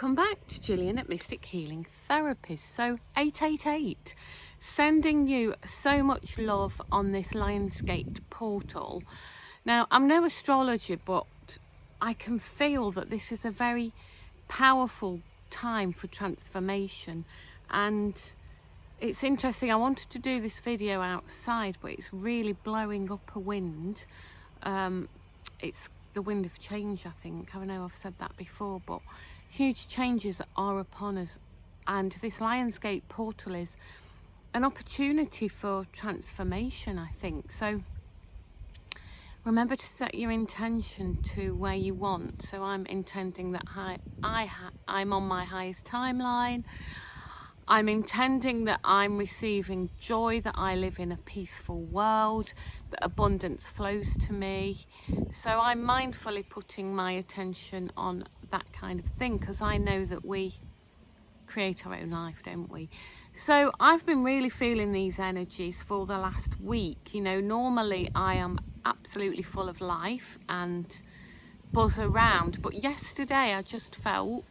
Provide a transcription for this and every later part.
Welcome back to Gillian at Mystic Healing Therapist. So 888, sending you so much love on this Lionsgate portal. Now, I'm no astrologer, but I can feel that this is a very powerful time for transformation. And it's interesting, I wanted to do this video outside, but it's really blowing up a wind. It's the wind of change, I think. I know I've said that before, but huge changes are upon us, and this Lionsgate portal is an opportunity for transformation, I think. So remember to set your intention to where you want. So I'm intending that I'm on my highest timeline. I'm intending that I'm receiving joy, that I live in a peaceful world, that abundance flows to me. So I'm mindfully putting my attention on that kind of thing, because I know that we create our own life, don't we? So I've been really feeling these energies for the last week. You know, normally I am absolutely full of life and buzz around, but yesterday I just felt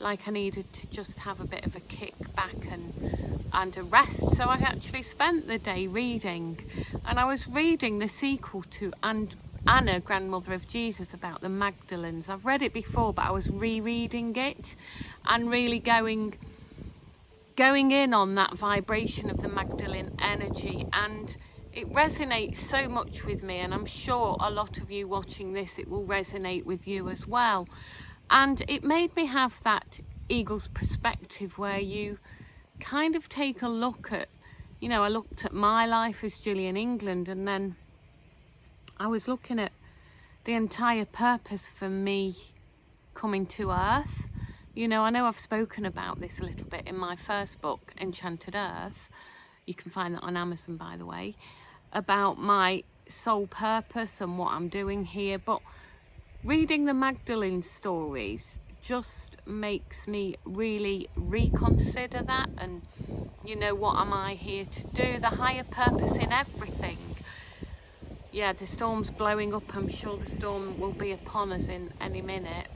like I needed to just have a bit of a kick back and a rest. So I actually spent the day reading, and I was reading the sequel to Anna, Grandmother of Jesus, about the Magdalenes. I've read it before, but I was rereading it and really going in on that vibration of the Magdalene energy, and it resonates so much with me, and I'm sure a lot of you watching this, it will resonate with you as well. And it made me have that eagle's perspective, where you kind of take a look at, you know, I looked at my life as Gillian England, and then I was looking at the entire purpose for me coming to Earth. You know, I know I've spoken about this a little bit in my first book, Enchanted Earth. You can find that on Amazon, by the way, about my soul purpose and what I'm doing here. But reading the Magdalene stories just makes me really reconsider that, and, you know, what am I here to do? The higher purpose in everything. Yeah, the storm's blowing up. I'm sure the storm will be upon us in any minute.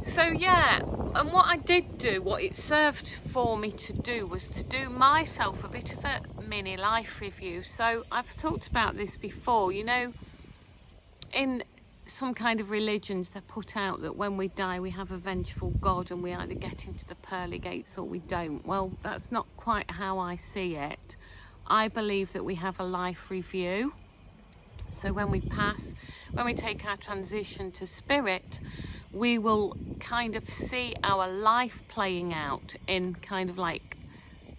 So yeah, and what I did do, what it served for me to do, was to do myself a bit of a mini life review. So I've talked about this before, you know, in some kind of religions they put out that when we die we have a vengeful God and we either get into the pearly gates or we don't. Well, that's not quite how I see it. I believe that we have a life review. So when we pass, when we take our transition to spirit, we will kind of see our life playing out in kind of like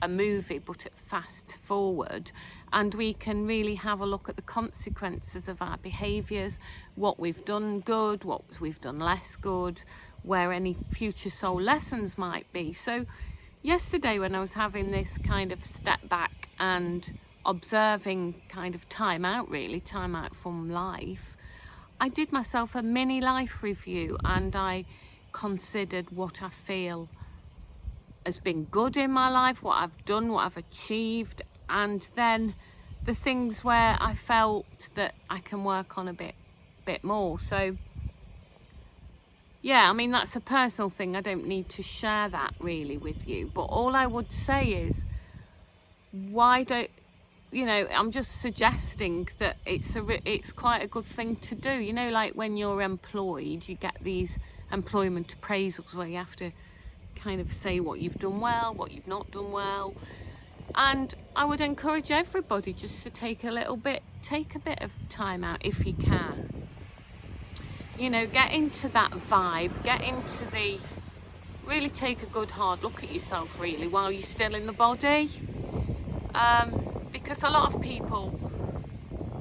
a movie, but it fast forward, and we can really have a look at the consequences of our behaviours, what we've done good, what we've done less good, where any future soul lessons might be. So yesterday, when I was having this kind of step back and observing kind of time out from life, I did myself a mini life review, and I considered what I feel has been good in my life, what I've done, what I've achieved, and then the things where I felt that I can work on a bit more. So yeah, I mean, that's a personal thing. I don't need to share that really with you, but all I would say is, why don't, you know, I'm just suggesting that it's quite a good thing to do. You know, like when you're employed, you get these employment appraisals where you have to kind of say what you've done well, what you've not done well. And I would encourage everybody just to take a bit of time out if you can. You know, get into that vibe, really take a good hard look at yourself really while you're still in the body. Because a lot of people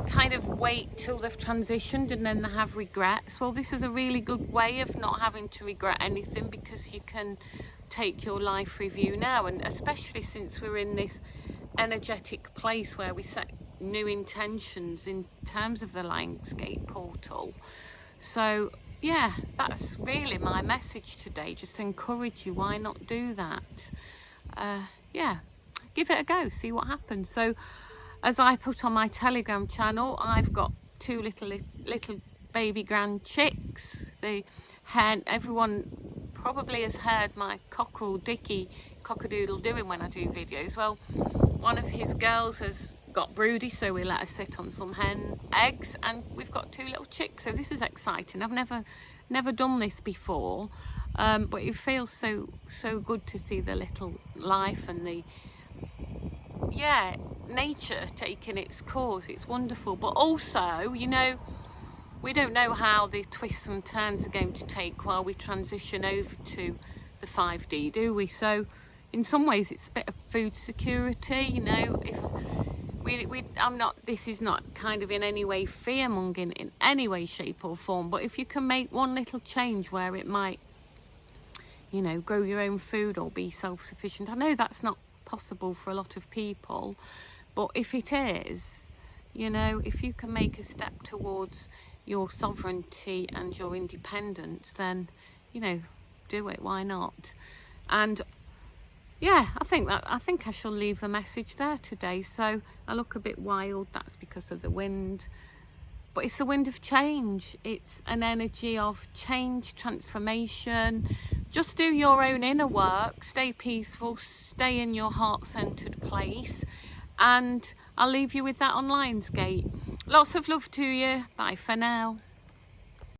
kind of wait till they've transitioned and then they have regrets. Well, this is a really good way of not having to regret anything, because you can take your life review now, and especially since we're in this energetic place where we set new intentions in terms of the Lionsgate portal. So yeah, that's really my message today. Just to encourage you, why not do that? Yeah, give it a go, see what happens. So as I put on my Telegram channel, I've got two little baby grand chicks. The hen. Everyone probably has heard my cockerel Dicky cockadoodle doing when I do videos. Well, one of his girls has got broody, so we let her sit on some hen eggs, and we've got 2 little chicks. So this is exciting. I've never done this before, but it feels so good to see the little life and the nature taking its course. It's wonderful. But also, you know, we don't know how the twists and turns are going to take while we transition over to the 5D, do we? So in some ways it's a bit of food security, you know. If this is not kind of in any way fear-mongering in any way, shape or form, but if you can make one little change where it might, you know, grow your own food or be self-sufficient. I know that's not possible for a lot of people, but if it is, you know, if you can make a step towards your sovereignty and your independence, then, you know, do it. Why not? And yeah, I think I shall leave the message there today. So I look a bit wild. That's because of the wind, but it's the wind of change. It's an energy of change, transformation. Just do your own inner work, stay peaceful, stay in your heart-centered place, and I'll leave you with that on Lionsgate. Lots of love to you. Bye for now.